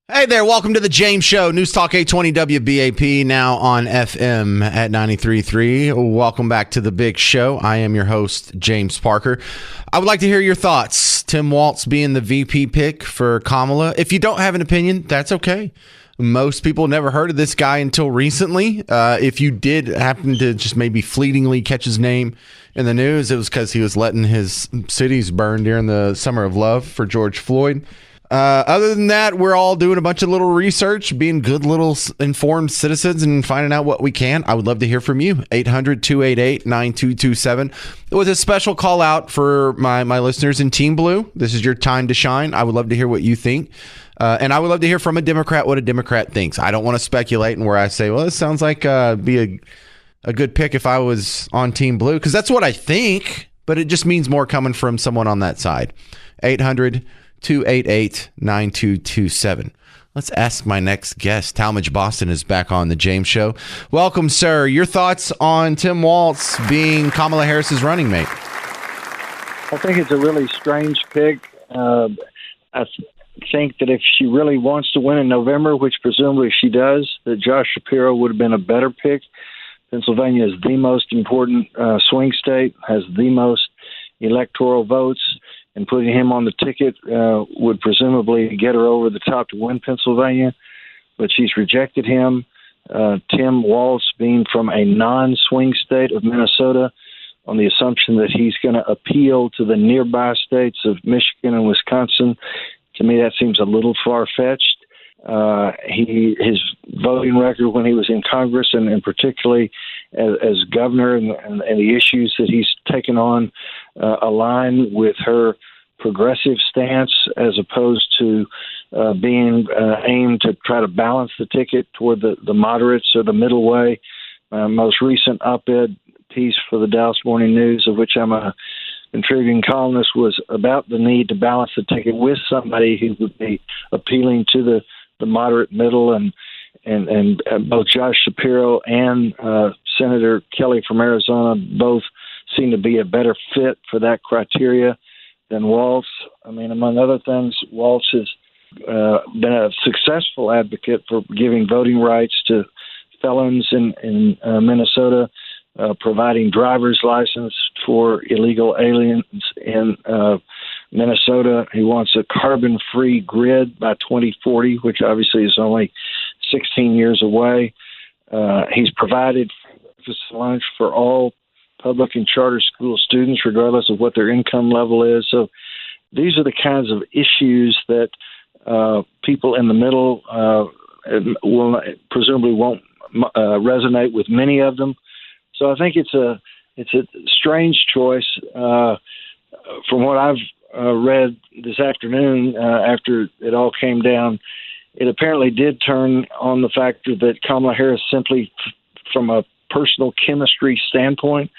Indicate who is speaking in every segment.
Speaker 1: Hey there, welcome to the James Show, News Talk 820 WBAP, now on FM at 93.3. Welcome back to the big show. I am your host, James Parker. I would like to hear your thoughts. Tim Walz being the VP pick for Kamala. If you don't have an opinion, that's okay. Most people never heard of this guy until recently. If you did happen to just maybe fleetingly catch his name in the news, it was because he was letting his cities burn during the Summer of Love for George Floyd. Other than that, we're all doing a bunch of little research, being good little informed citizens and finding out what we can. I would love to hear from you. 800-288-9227 with a special call out for my listeners in Team Blue. This is your time to shine. I would love to hear what you think. And I would love to hear from a Democrat what a Democrat thinks. I don't want to speculate and where I say, well, this sounds like be a good pick if I was on Team Blue, because that's what I think, but it just means more coming from someone on that side. 800-288-9227. Let's ask my next guest. Talmadge Boston is back on the James Show. Welcome, sir. Your thoughts on Tim Walz being Kamala Harris's running mate?
Speaker 2: I think it's a really strange pick. I think that if she really wants to win in November, which presumably she does, that Josh Shapiro would have been a better pick. Pennsylvania is the most important swing state, has the most electoral votes, and putting him on the ticket would presumably get her over the top to win Pennsylvania. But she's rejected him. Tim Walz being from a non-swing state of Minnesota, on the assumption that he's going to appeal to the nearby states of Michigan and Wisconsin. To me, that seems a little far-fetched. His voting record when he was in Congress, and particularly as governor, and the issues that he's taken on align with her progressive stance, as opposed to being aimed to try to balance the ticket toward the moderates or the middle way. Most recent op-ed piece for the Dallas Morning News, of which I'm a contributing columnist, was about the need to balance the ticket with somebody who would be appealing to the moderate middle, and both Josh Shapiro and Senator Kelly from Arizona both seem to be a better fit for that criteria than Walz. I mean, among other things, Walz has been a successful advocate for giving voting rights to felons in Minnesota, providing driver's license for illegal aliens in Minnesota. He wants a carbon-free grid by 2040, which obviously is only 16 years away. He's provided breakfast and lunch for all public and charter school students, regardless of what their income level is. So these are the kinds of issues that people in the middle will presumably won't resonate with many of them. So I think it's a strange choice. From what I've read this afternoon, after it all came down, it apparently did turn on the factor that Kamala Harris simply, from a personal chemistry standpoint,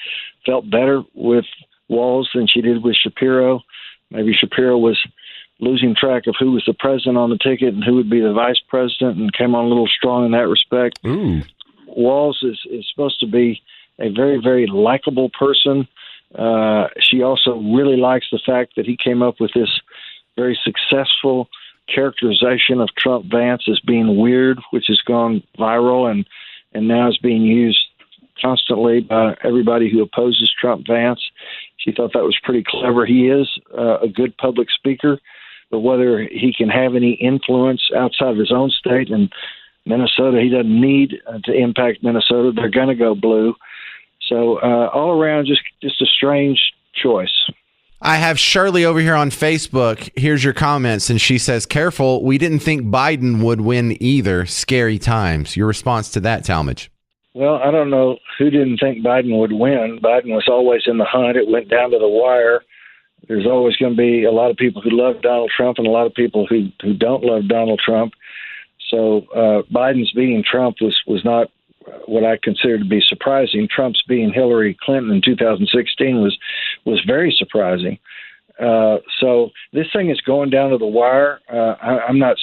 Speaker 2: felt better with Walz than she did with Shapiro. Maybe Shapiro was losing track of who was the president on the ticket and who would be the vice president, and came on a little strong in that respect.
Speaker 1: Ooh.
Speaker 2: Walz is supposed to be a very, very likable person. She also really likes the fact that he came up with this very successful characterization of Trump Vance as being weird, which has gone viral and now is being used constantly by everybody who opposes Trump Vance. She thought that was pretty clever. He is a good public speaker, but whether he can have any influence outside of his own state and Minnesota, he doesn't need to impact Minnesota. They're going to go blue. So all around, just a strange choice.
Speaker 1: I have Shirley over here on Facebook. Here's your comments. And she says, careful, we didn't think Biden would win either. Scary times. Your response to that, Talmadge?
Speaker 2: Well, I don't know who didn't think Biden would win. Biden was always in the hunt. It went down to the wire. There's always going to be a lot of people who love Donald Trump and a lot of people who don't love Donald Trump. So Biden's beating Trump was not what I consider to be surprising. Trump's beating Hillary Clinton in 2016 was very surprising. So this thing is going down to the wire. I'm not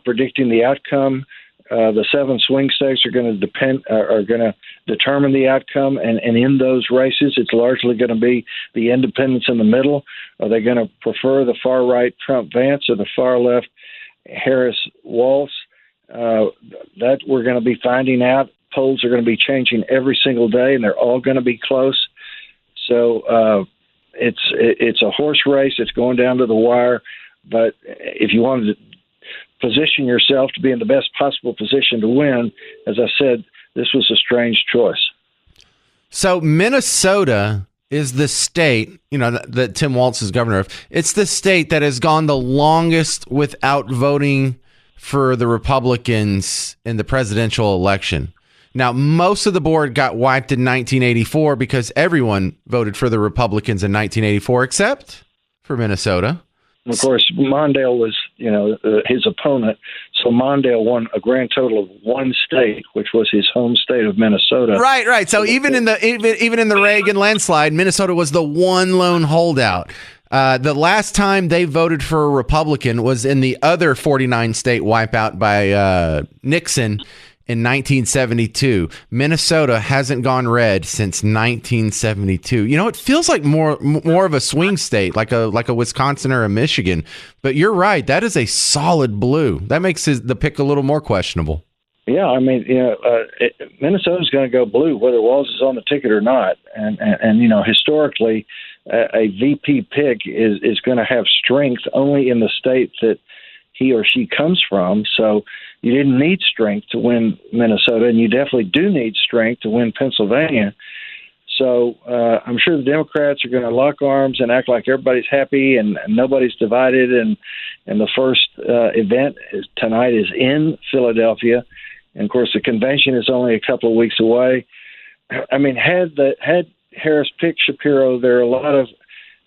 Speaker 2: predicting the outcome. The 7 swing states are going to determine the outcome, and in those races, it's largely going to be the independents in the middle. Are they going to prefer the far right Trump Vance or the far left Harris Walz. That we're going to be finding out. Polls are going to be changing every single day, and they're all going to be close. So it's a horse race. It's going down to the wire. But if you wanted to position yourself to be in the best possible position to win, as I said, this was a strange choice.
Speaker 1: So Minnesota is the state, that Tim Walz is governor of. It's the state that has gone the longest without voting for the Republicans in the presidential election. Now, most of the board got wiped in 1984 because everyone voted for the Republicans in 1984, except for Minnesota.
Speaker 2: Of course, Mondale was, his opponent. So Mondale won a grand total of one state, which was his home state of Minnesota.
Speaker 1: Right. So even in the Reagan landslide, Minnesota was the one lone holdout. The last time they voted for a Republican was in the other 49 state wipeout by Nixon in 1972. Minnesota hasn't gone red since 1972. It feels like more of a swing state, like a Wisconsin or a Michigan. But you're right, that is a solid blue. That makes the pick a little more questionable.
Speaker 2: Yeah, I mean, Minnesota's going to go blue whether Walz is on the ticket or not. And historically, a VP pick is going to have strength only in the state that he or she comes from. So you didn't need strength to win Minnesota, and you definitely do need strength to win Pennsylvania. So I'm sure the Democrats are going to lock arms and act like everybody's happy and nobody's divided. And the first event tonight is in Philadelphia. And, of course, the convention is only a couple of weeks away. I mean, had Harris picked Shapiro, there are a lot of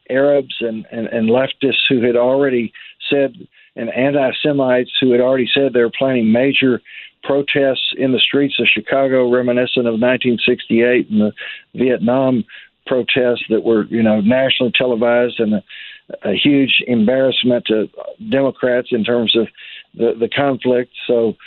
Speaker 2: Arabs and leftists who had already said, and anti-Semites who had already said they were planning major protests in the streets of Chicago, reminiscent of 1968 and the Vietnam protests that were, nationally televised and a huge embarrassment to Democrats in terms of the conflict. So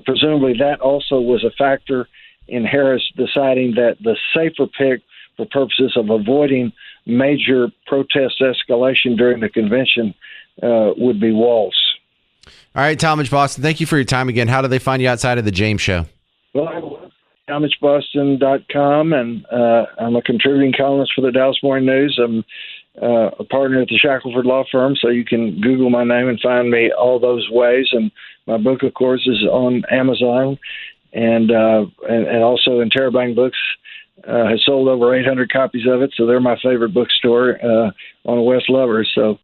Speaker 2: presumably that also was a factor in Harris deciding that the safer pick for purposes of avoiding major protest escalation during the convention would be Walz.
Speaker 1: All right, Talmadge Boston, thank you for your time again. How do they find you outside of the James Show?
Speaker 2: Well, TalmadgeBoston.com, and I'm a contributing columnist for the Dallas Morning News. I'm a partner at the Shackelford Law Firm, so you can Google my name and find me all those ways. And my book, of course, is on Amazon, and also in Terabang Books. Has sold over 800 copies of it, so they're my favorite bookstore on West Lovers. So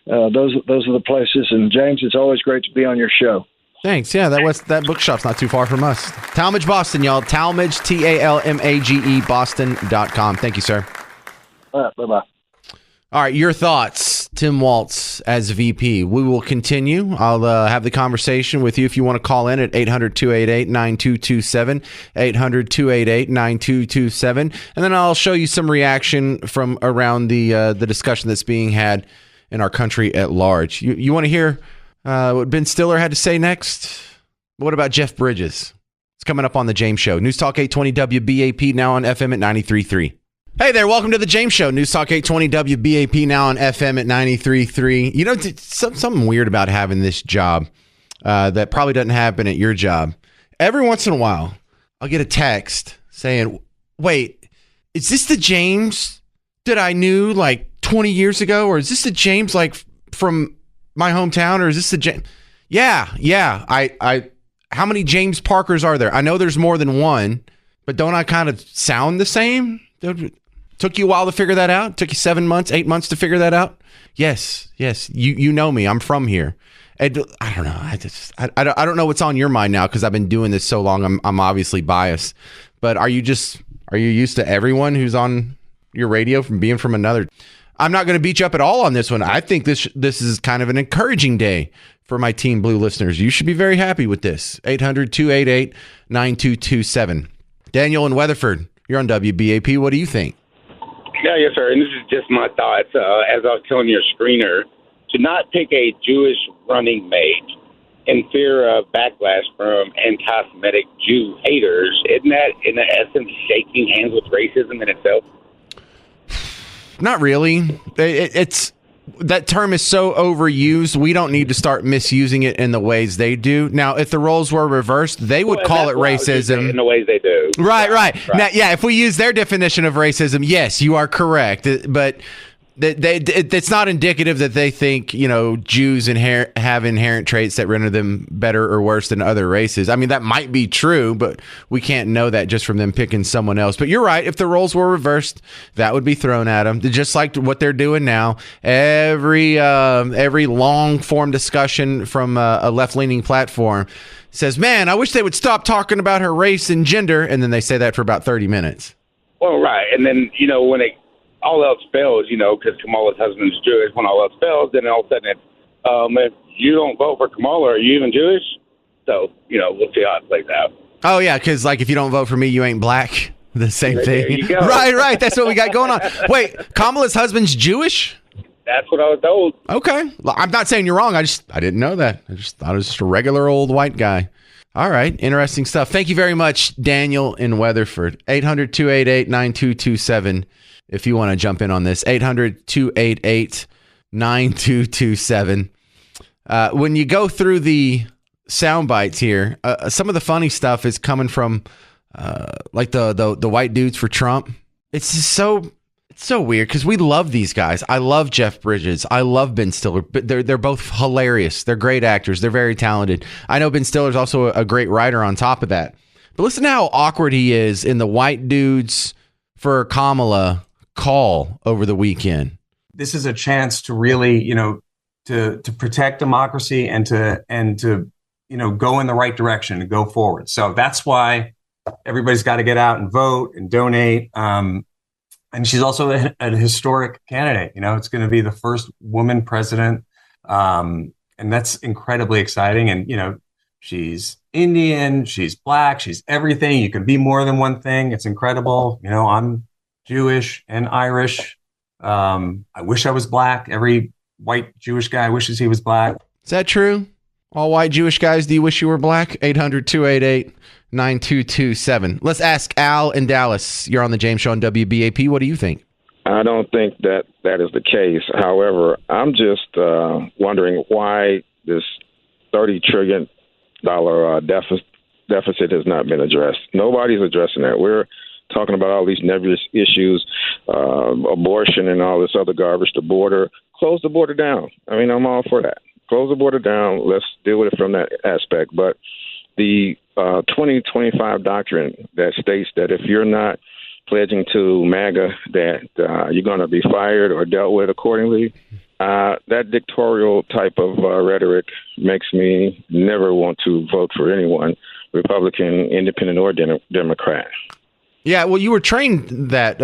Speaker 2: those are the places. And James, it's always great to be on your show.
Speaker 1: Thanks. Yeah, that bookshop's not too far from us. Talmadge Boston, y'all. Talmadge, TALMAGE, Boston.com. Thank you, sir.
Speaker 2: All right, bye-bye.
Speaker 1: All right, your thoughts, Tim Walz as VP. We will continue. I'll have the conversation with you if you want to call in at 800-288-9227, 800-288-9227, and then I'll show you some reaction from around the discussion that's being had in our country at large. You want to hear what Ben Stiller had to say next? What about Jeff Bridges? It's coming up on the James Show. News Talk 820 WBAP, now on FM at 93.3. Hey there, welcome to the James Show. News Talk 820 WBAP, now on FM at 93.3. Something weird about having this job that probably doesn't happen at your job. Every once in a while, I'll get a text saying, wait, is this the James that I knew like 20 years ago? Or is this the James like from my hometown? Or is this the James? Yeah. How many James Parkers are there? I know there's more than one, but don't I kind of sound the same? Took you a while to figure that out? Took you 7 months, 8 months to figure that out? Yes. You know me. I'm from here. And I don't know. I don't know what's on your mind now because I've been doing this so long. I'm obviously biased. But are you used to everyone who's on your radio from being from another? I'm not going to beat you up at all on this one. I think this is kind of an encouraging day for my Team Blue listeners. You should be very happy with this. 800-288-9227. Daniel in Weatherford, you're on WBAP. What do you think?
Speaker 3: Yeah, yes, sir. And this is just my thoughts. As I was telling your screener, to not pick a Jewish running mate in fear of backlash from anti-Semitic Jew haters, isn't that, in essence, shaking hands with racism in itself?
Speaker 1: Not really. It's that term is so overused, we don't need to start misusing it in the ways they do. Now, if the roles were reversed, they would call it racism.
Speaker 3: In the ways they do.
Speaker 1: Right. Now, yeah, if we use their definition of racism, yes, you are correct. But it's not indicative that they think, Jews have inherent traits that render them better or worse than other races. I mean, that might be true, but we can't know that just from them picking someone else. But you're right. If the roles were reversed, that would be thrown at them. Just like what they're doing now. Every long form discussion from a left-leaning platform says, man, I wish they would stop talking about her race and gender. And then they say that for about 30 minutes.
Speaker 3: Well, right. And then, when all else fails, because Kamala's husband's Jewish, when all else fails, then all of a sudden it's, if you don't vote for Kamala, are you even Jewish? So, we'll see how it plays out.
Speaker 1: Oh, yeah, because, if you don't vote for me, you ain't black. The same thing.
Speaker 3: There you go.
Speaker 1: Right. That's what we got going on. Wait, Kamala's husband's Jewish?
Speaker 3: That's what I was told.
Speaker 1: Okay. Well, I'm not saying you're wrong. I didn't know that. I just thought it was just a regular old white guy. All right. Interesting stuff. Thank you very much, Daniel in Weatherford. 800-288-9227. If you want to jump in on this, 800-288-9227. When you go through the sound bites here, some of the funny stuff is coming from the white dudes for Trump. It's just so weird because we love these guys. I love Jeff Bridges. I love Ben Stiller. But they're both hilarious. They're great actors. They're very talented. I know Ben Stiller's also a great writer on top of that. But listen to how awkward he is in the white dudes for Kamala call over the weekend.
Speaker 4: This is a chance to really, to protect democracy and to go in the right direction and go forward. So that's why everybody's got to get out and vote and donate. And she's also a historic candidate. It's going to be the first woman president. And that's incredibly exciting. And, she's Indian, she's black, she's everything. You can be more than one thing. It's incredible. I'm Jewish and Irish. I wish I was black. Every white Jewish guy wishes he was black.
Speaker 1: Is that true? All white Jewish guys, do you wish you were black? 800-288-9227. Let's ask Al in Dallas. You're on the James Show on WBAP. What do you think?
Speaker 5: I don't think that is the case. However, I'm just wondering why this $30 trillion deficit has not been addressed. Nobody's addressing that. We're talking about all these nebulous issues, abortion and all this other garbage, the border. Close the border down. I mean, I'm all for that. Close the border down. Let's deal with it from that aspect. But the 2025 doctrine that states that if you're not pledging to MAGA that you're going to be fired or dealt with accordingly, that dictatorial type of rhetoric makes me never want to vote for anyone, Republican, independent, or Democrat.
Speaker 1: Yeah, well, you were trained that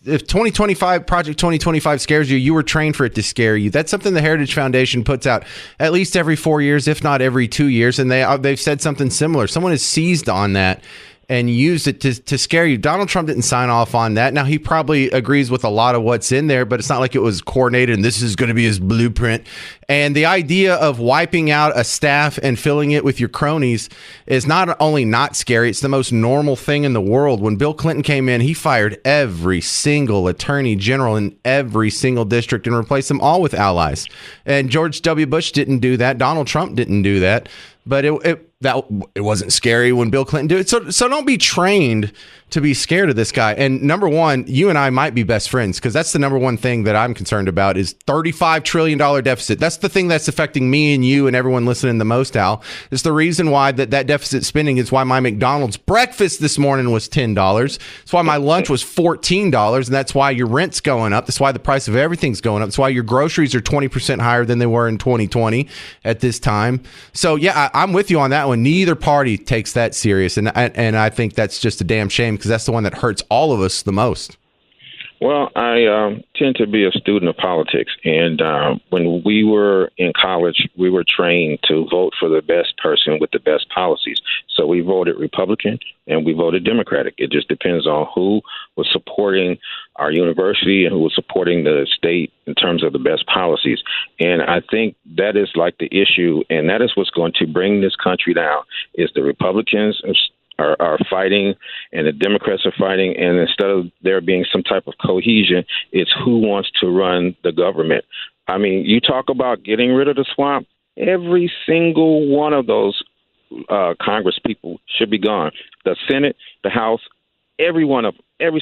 Speaker 1: if Project 2025 scares you, you were trained for it to scare you. That's something the Heritage Foundation puts out at least every 4 years, if not every 2 years, and they've said something similar. Someone has seized on that and used it to scare you. Donald Trump didn't sign off on that. Now, he probably agrees with a lot of what's in there, but it's not like it was coordinated and this is going to be his blueprint. And the idea of wiping out a staff and filling it with your cronies is not only not scary, it's the most normal thing in the world. When Bill Clinton came in, he fired every single attorney general in every single district and replaced them all with allies. And George W. Bush didn't do that. Donald Trump didn't do that. But it wasn't scary when Bill Clinton did it. So don't be trained to be scared of this guy. And number one, you and I might be best friends because that's the number one thing that I'm concerned about is $35 trillion deficit. That's the thing that's affecting me and you and everyone listening the most, Al. It's the reason why that deficit spending is why my McDonald's breakfast this morning was $10. It's why my lunch was $14. And that's why your rent's going up. That's why the price of everything's going up. That's why your groceries are 20% higher than they were in 2020 at this time. So, yeah, I'm with you on that one. Neither party takes that serious. And I think that's just a damn shame because that's the one that hurts all of us the most.
Speaker 5: Well, I tend to be a student of politics. And when we were in college, we were trained to vote for the best person with the best policies. So we voted Republican and we voted Democratic. It just depends on who was supporting our university and who was supporting the state in terms of the best policies. And I think that is like the issue. And that is what's going to bring this country down is the Republicans are fighting and the Democrats are fighting. And instead of there being some type of cohesion, it's who wants to run the government. I mean, you talk about getting rid of the swamp. Every single one of those Congress people should be gone. The Senate, the House, every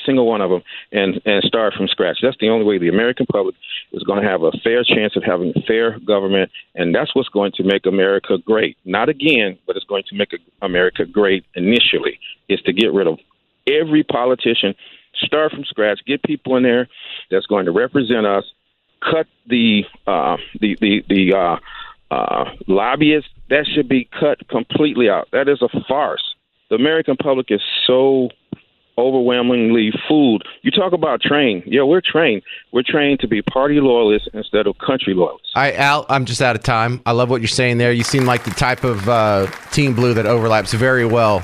Speaker 5: single one of them, and start from scratch. That's the only way the American public is going to have a fair chance of having a fair government, and that's what's going to make America great. Not again, but it's going to make America great initially, is to get rid of every politician, start from scratch, get people in there that's going to represent us, cut the lobbyists. That should be cut completely out. That is a farce. The American public is so overwhelmingly fooled. You talk about trained. Yeah, we're trained. We're trained to be party loyalists instead of country loyalists.
Speaker 1: All right, Al, I'm just out of time. I love what you're saying there. You seem like the type of Team Blue that overlaps very well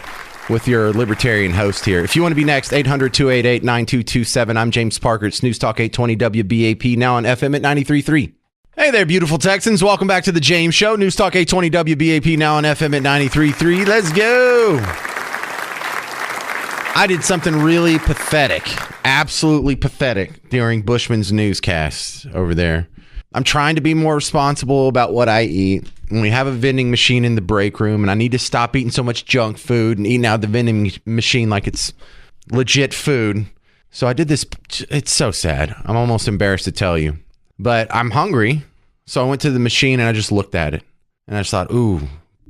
Speaker 1: with your libertarian host here. If you want to be next, 800-288-9227. I'm James Parker. It's News Talk 820 WBAP, now on FM at 93.3. Hey there, beautiful Texans. Welcome back to the James Show. News Talk 820 WBAP, now on FM at 93.3. Let's go. I did something really pathetic, absolutely pathetic, during Bushman's newscast over there. I'm trying to be more responsible about what I eat. And we have a vending machine in the break room, and I need to stop eating so much junk food and eating out the vending machine like it's legit food. So I did this. It's so sad. I'm almost embarrassed to tell you. But I'm hungry, so I went to the machine and I just looked at it. And I just thought, ooh,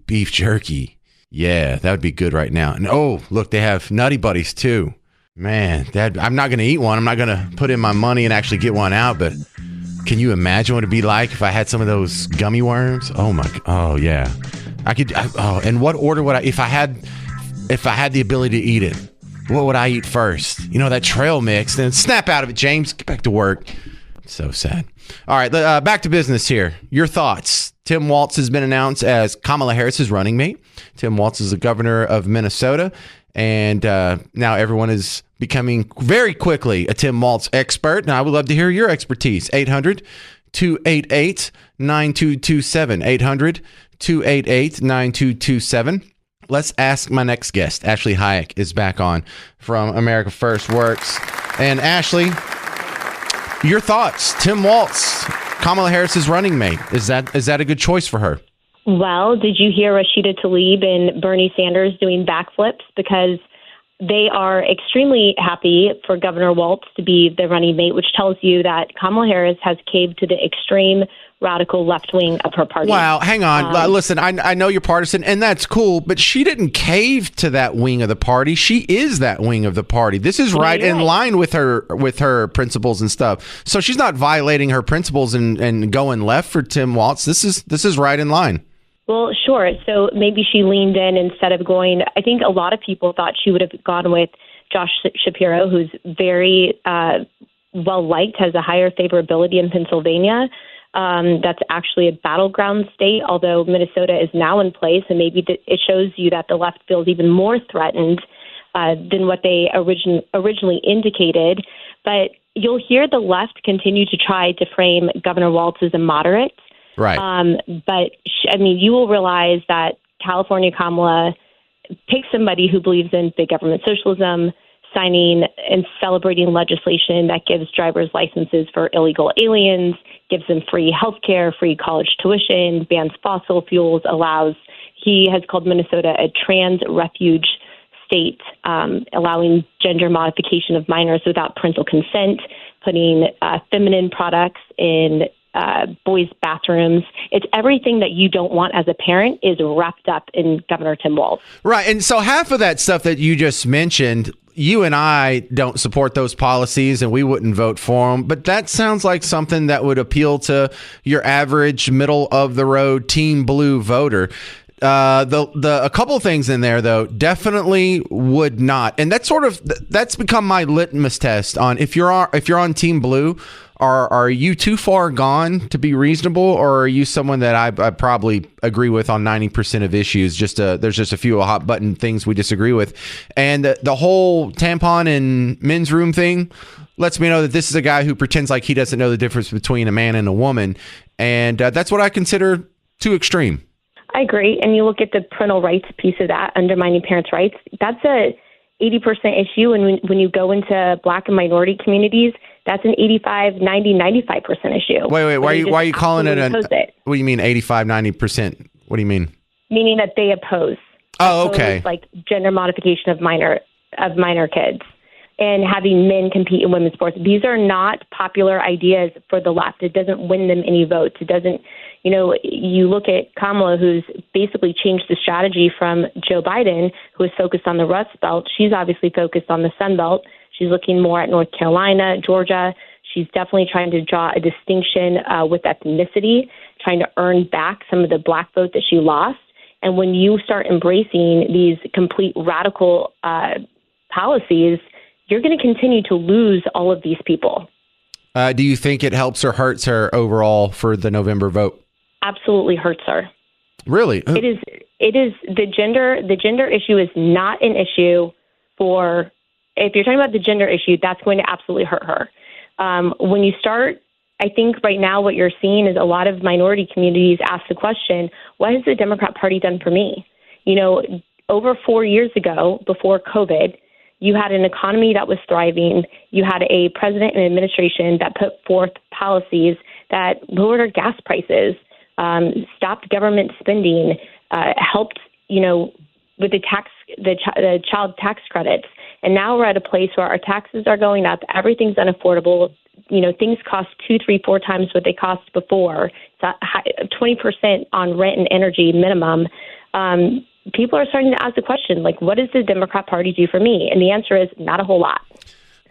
Speaker 1: beef jerky. Yeah, that would be good right now. And oh, look, they have Nutty Buddies too. Man, I'm not going to eat one. I'm not going to put in my money and actually get one out. But can you imagine what it'd be like if I had some of those gummy worms? Oh my, oh yeah. And what order would if I had the ability to eat it, what would I eat first? You know, that trail mix. Then snap out of it, James. Get back to work. So sad. All right, back to business here. Your thoughts. Tim Walz has been announced as Kamala Harris's running mate. Tim Walz is the governor of Minnesota, and now everyone is becoming very quickly a Tim Walz expert. Now, I would love to hear your expertise. 800-288-9227. 800-288-9227. Let's ask my next guest. Ashley Hayek is back on from America First Works. And Ashley, your thoughts. Tim Walz, Kamala Harris's running mate. Is that a good choice for her?
Speaker 6: Well, did you hear Rashida Tlaib and Bernie Sanders doing backflips? Because they are extremely happy for Governor Walz to be the running mate, which tells you that Kamala Harris has caved to the extreme radical left wing of her party.
Speaker 1: Wow, hang on. Listen, I know you're partisan, and that's cool, but she didn't cave to that wing of the party. She is that wing of the party. This is right in line with her principles and stuff. So she's not violating her principles and going left for Tim Walz. This is right in line.
Speaker 6: Well, sure. So maybe she leaned in instead of going. I think a lot of people thought she would have gone with Josh Shapiro, who's very well liked, has a higher favorability in Pennsylvania. That's actually a battleground state, although Minnesota is now in place, and maybe it shows you that the left feels even more threatened than what they originally indicated. But you'll hear the left continue to try to frame Governor Walz as a moderate.
Speaker 1: Right.
Speaker 6: But you will realize that California Kamala picks somebody who believes in big government socialism, signing and celebrating legislation that gives driver's licenses for illegal aliens, gives them free health care, free college tuition, bans fossil fuels, he has called Minnesota a trans refuge state, allowing gender modification of minors without parental consent, putting feminine products in boys' bathrooms. It's everything that you don't want as a parent is wrapped up in Governor Tim Walz.
Speaker 1: Right. And so half of that stuff that you just mentioned, you and I don't support those policies and we wouldn't vote for them. But that sounds like something that would appeal to your average middle of the road Team Blue voter. A couple of things in there, though, definitely would not. And that's become my litmus test on if you're on Team Blue. Are you too far gone to be reasonable, or are you someone that I probably agree with on 90% of issues? There's just a few hot button things we disagree with. And the whole tampon and men's room thing lets me know that this is a guy who pretends like he doesn't know the difference between a man and a woman. And that's what I consider too extreme.
Speaker 6: I agree. And you look at the parental rights piece of that, undermining parents' rights. That's a 80% issue. And when you go into Black and minority communities, That's an 85, 90, 95% issue.
Speaker 1: Wait. Why are you calling it what do you mean 85, 90%? What do you mean?
Speaker 6: Meaning that they oppose.
Speaker 1: Oh, okay.
Speaker 6: Like gender modification of minor kids and having men compete in women's sports. These are not popular ideas for the left. It doesn't win them any votes. It doesn't, you look at Kamala, who's basically changed the strategy from Joe Biden, who is focused on the Rust Belt. She's obviously focused on the Sun Belt. She's looking more at North Carolina, Georgia. She's definitely trying to draw a distinction with ethnicity, trying to earn back some of the black vote that she lost. And when you start embracing these complete radical policies, you're going to continue to lose all of these people.
Speaker 1: Do you think it helps or hurts her overall for the November vote?
Speaker 6: Absolutely hurts her.
Speaker 1: Really?
Speaker 6: It is the gender issue is not an issue for, if you're talking about the gender issue, that's going to absolutely hurt her. When you start, I think right now what you're seeing is a lot of minority communities ask the question, what has the Democrat Party done for me? Over 4 years ago, before COVID, you had an economy that was thriving. You had a president and administration that put forth policies that lowered our gas prices, stopped government spending, helped, with the child tax credits. And now we're at a place where our taxes are going up. Everything's unaffordable. Things cost 2, 3, 4 times what they cost before. It's 20% on rent and energy minimum. People are starting to ask the question, like, what does the Democrat Party do for me? And the answer is not a whole lot.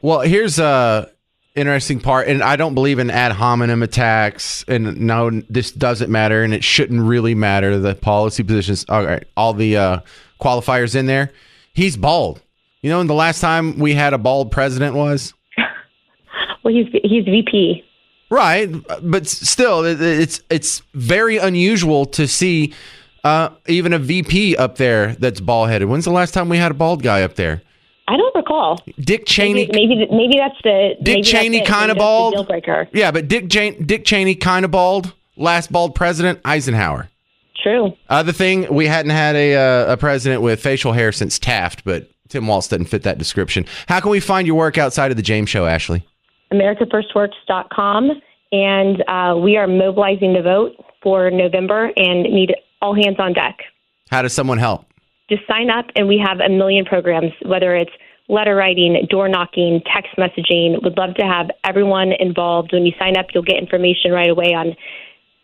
Speaker 1: Well, here's a interesting part, and I don't believe in ad hominem attacks, and no, this doesn't matter, and it shouldn't really matter. The policy positions, all right, all the qualifiers in there. He's bald. And the last time we had a bald president was?
Speaker 6: Well, he's VP.
Speaker 1: Right, but still, it's very unusual to see even a VP up there that's bald-headed. When's the last time we had a bald guy up there?
Speaker 6: I don't recall.
Speaker 1: Dick Cheney.
Speaker 6: Maybe that's the
Speaker 1: Dick Cheney kind of bald.
Speaker 6: Deal breaker.
Speaker 1: Yeah, but Dick Cheney kind of bald. Last bald president, Eisenhower.
Speaker 6: True.
Speaker 1: The thing, we hadn't had a president with facial hair since Taft, but Tim Walz doesn't fit that description. How can we find your work outside of the James Show, Ashley?
Speaker 6: AmericaFirstWorks.com, and we are mobilizing the vote for November and need all hands on deck.
Speaker 1: How does someone help?
Speaker 6: Just sign up, and we have a million programs, whether it's letter writing, door knocking, text messaging. Would love to have everyone involved. When you sign up, you'll get information right away on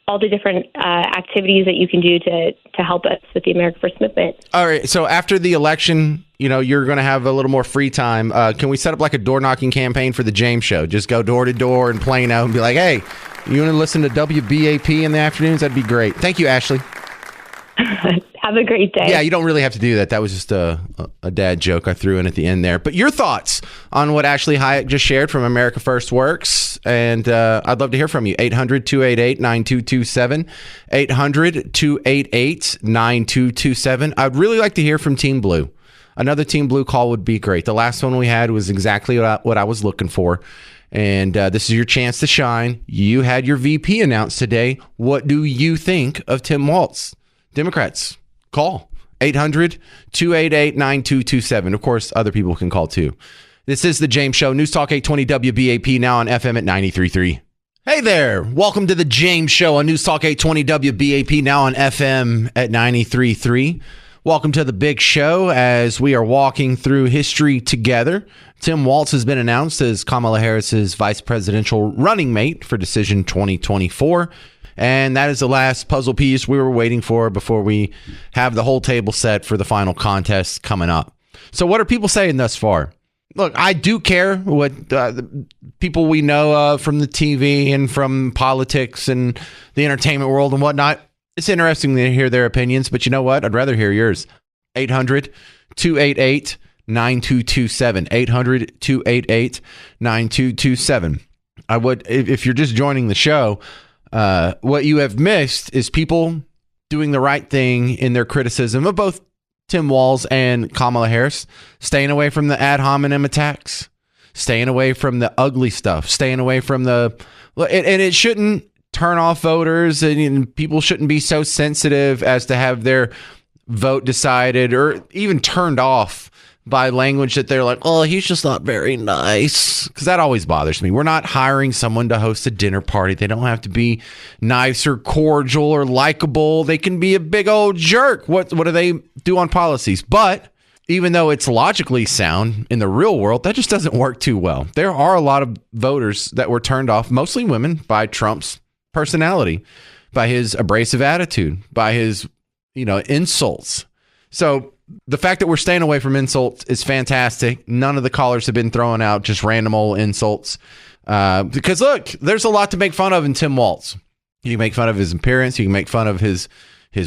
Speaker 6: all the different activities that you can do to help us with the America First movement. All
Speaker 1: right. So after the election, you're going to have a little more free time. Can we set up like a door knocking campaign for the James Show? Just go door to door in Plano and be like, hey, you want to listen to WBAP in the afternoons? That'd be great. Thank you, Ashley.
Speaker 6: Have a great day.
Speaker 1: Yeah, you don't really have to do that. That was just a dad joke I threw in at the end there. But your thoughts on what Ashley Hyatt just shared from America First Works, and I'd love to hear from you. 800-288-9227. 800-288-9227. I'd really like to hear from Team Blue. Another Team Blue call would be great. The last one we had was exactly what I was looking for. And this is your chance to shine. You had your VP announced today. What do you think of Tim Walz? Democrats, call 800-288-9227. Of course, other people can call too. This is the James Show, News Talk 820 WBAP, now on FM at 93.3. Hey there. Welcome to the James Show on News Talk 820 WBAP, now on FM at 93.3. Welcome to the big show as we are walking through history together. Tim Walz has been announced as Kamala Harris's vice presidential running mate for Decision 2024. And that is the last puzzle piece we were waiting for before we have the whole table set for the final contest coming up. So what are people saying thus far? Look, I do care what the people we know from the TV and from politics and the entertainment world and whatnot. It's interesting to hear their opinions, but you know what? I'd rather hear yours. 800-288-9227. 800-288-9227. I would, if you're just joining the show, what you have missed is people doing the right thing in their criticism of both Tim Walz and Kamala Harris, staying away from the ad hominem attacks, staying away from the ugly stuff, staying away from and it shouldn't turn off voters, and people shouldn't be so sensitive as to have their vote decided or even turned off by language that they're like, oh, he's just not very nice. Because that always bothers me. We're not hiring someone to host a dinner party. They don't have to be nice or cordial or likable. They can be a big old jerk. What do they do on policies? But even though it's logically sound in the real world, that just doesn't work too well. There are a lot of voters that were turned off, mostly women, by Trump's personality, by his abrasive attitude, by his, insults. So the fact that we're staying away from insults is fantastic. None of the callers have been throwing out just random old insults. Because look, there's a lot to make fun of in Tim Walz. You can make fun of his appearance. You can make fun of his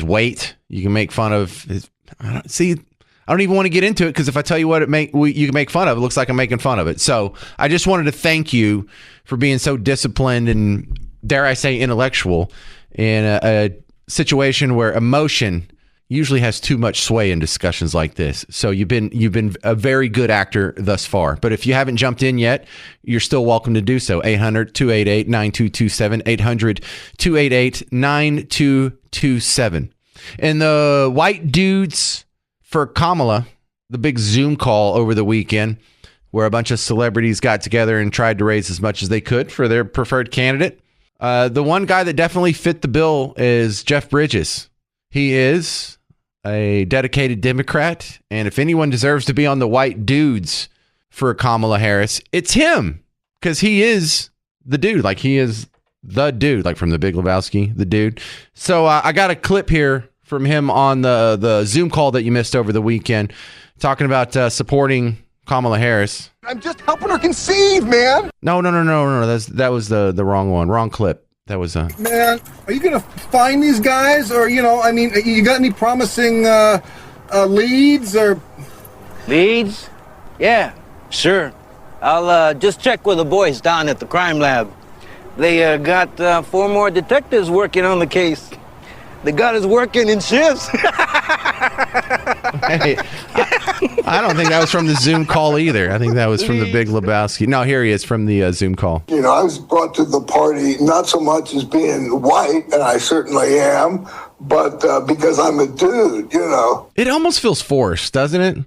Speaker 1: weight. You can make fun of his. I don't even want to get into it because if I tell you what you can make fun of, it looks like I'm making fun of it. So I just wanted to thank you for being so disciplined and, dare I say, intellectual in a situation where emotion usually has too much sway in discussions like this. So you've been a very good actor thus far. But if you haven't jumped in yet, you're still welcome to do so. 800-288-9227, 800-288-9227. And the white dudes for Kamala, the big Zoom call over the weekend where a bunch of celebrities got together and tried to raise as much as they could for their preferred candidate. The one guy that definitely fit the bill is Jeff Bridges. He is a dedicated Democrat, and if anyone deserves to be on the white dudes for Kamala Harris, it's him, because he is the dude. Like, he is the dude, like from The Big Lebowski, the dude. So I got a clip here from him on the Zoom call that you missed over the weekend, talking about supporting Kamala Harris.
Speaker 7: I'm just helping her conceive, man.
Speaker 1: No. That was the wrong one. Wrong clip. That was
Speaker 7: Man, are you gonna find these guys, or you got any promising leads or
Speaker 8: leads? Yeah, sure. I'll just check with the boys down at the crime lab. They got 4 more detectives working on the case. They got us working in shifts.
Speaker 1: Hey, I don't think that was from the Zoom call either. I think that was from The Big Lebowski. No, here he is from the Zoom call.
Speaker 9: I was brought to the party not so much as being white, and I certainly am, but because I'm a dude,
Speaker 1: It almost feels forced, doesn't it?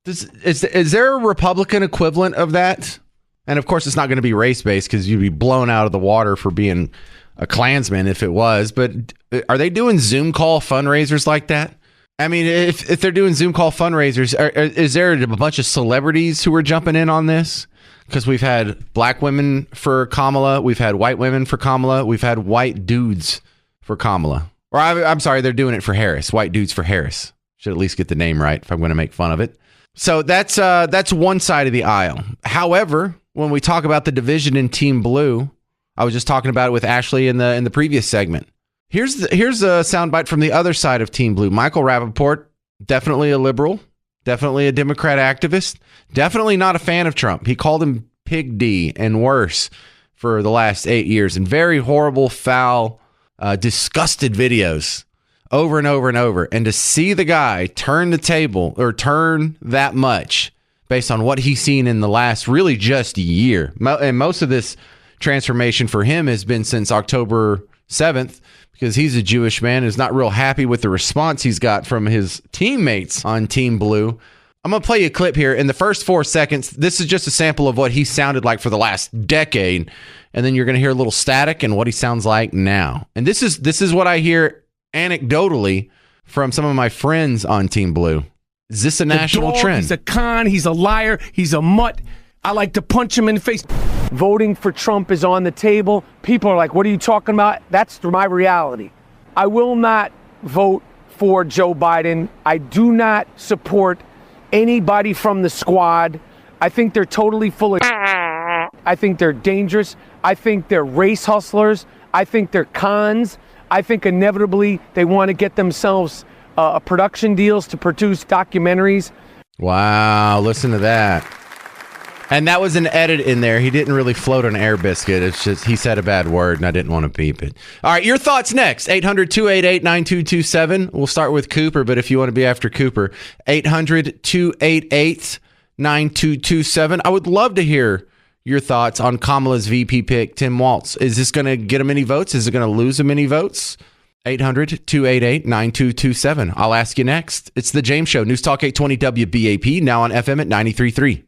Speaker 1: Is there a Republican equivalent of that? And of course, it's not going to be race-based because you'd be blown out of the water for being a Klansman if it was. But are they doing Zoom call fundraisers like that? I mean, if they're doing Zoom call fundraisers, is there a bunch of celebrities who are jumping in on this? Because we've had black women for Kamala, we've had white women for Kamala, we've had white dudes for Kamala. Or I'm sorry, they're doing it for Harris. White dudes for Harris. Should at least get the name right if I'm going to make fun of it. So that's one side of the aisle. However, when we talk about the division in Team Blue, I was just talking about it with Ashley in the previous segment. Here's a soundbite from the other side of Team Blue. Michael Rappaport, definitely a liberal, definitely a Democrat activist, definitely not a fan of Trump. He called him Pig D and worse for the last 8 years, and very horrible, foul, disgusted videos over and over and over. And to see the guy turn the table, or turn that much based on what he's seen in the last really just year, and most of this transformation for him has been since October 7th, because he's a Jewish man and is not real happy with the response he's got from his teammates on Team Blue. I'm going to play you a clip here. In the first 4 seconds, this is just a sample of what he sounded like for the last decade, and then you're going to hear a little static and what he sounds like now. And this is what I hear anecdotally from some of my friends on Team Blue. Is this a national trend?
Speaker 10: He's a con. He's a liar. He's a mutt. I like to punch him in the face. Voting for Trump is on the table. People are like, what are you talking about? That's my reality. I will not vote for Joe Biden. I do not support anybody from the squad. I think they're totally full of I think they're dangerous. I think they're race hustlers. I think they're cons. I think inevitably they want to get themselves production deals to produce documentaries.
Speaker 1: Wow, listen to that. And that was an edit in there. He didn't really float on air biscuit. It's just he said a bad word, and I didn't want to beep it. All right, your thoughts next. 800-288-9227. We'll start with Cooper, but if you want to be after Cooper, 800-288-9227. I would love to hear your thoughts on Kamala's VP pick, Tim Walz. Is this going to get him any votes? Is it going to lose him any votes? 800-288-9227. I'll ask you next. It's The James Show, News Talk 820 WBAP, now on FM at 93.3.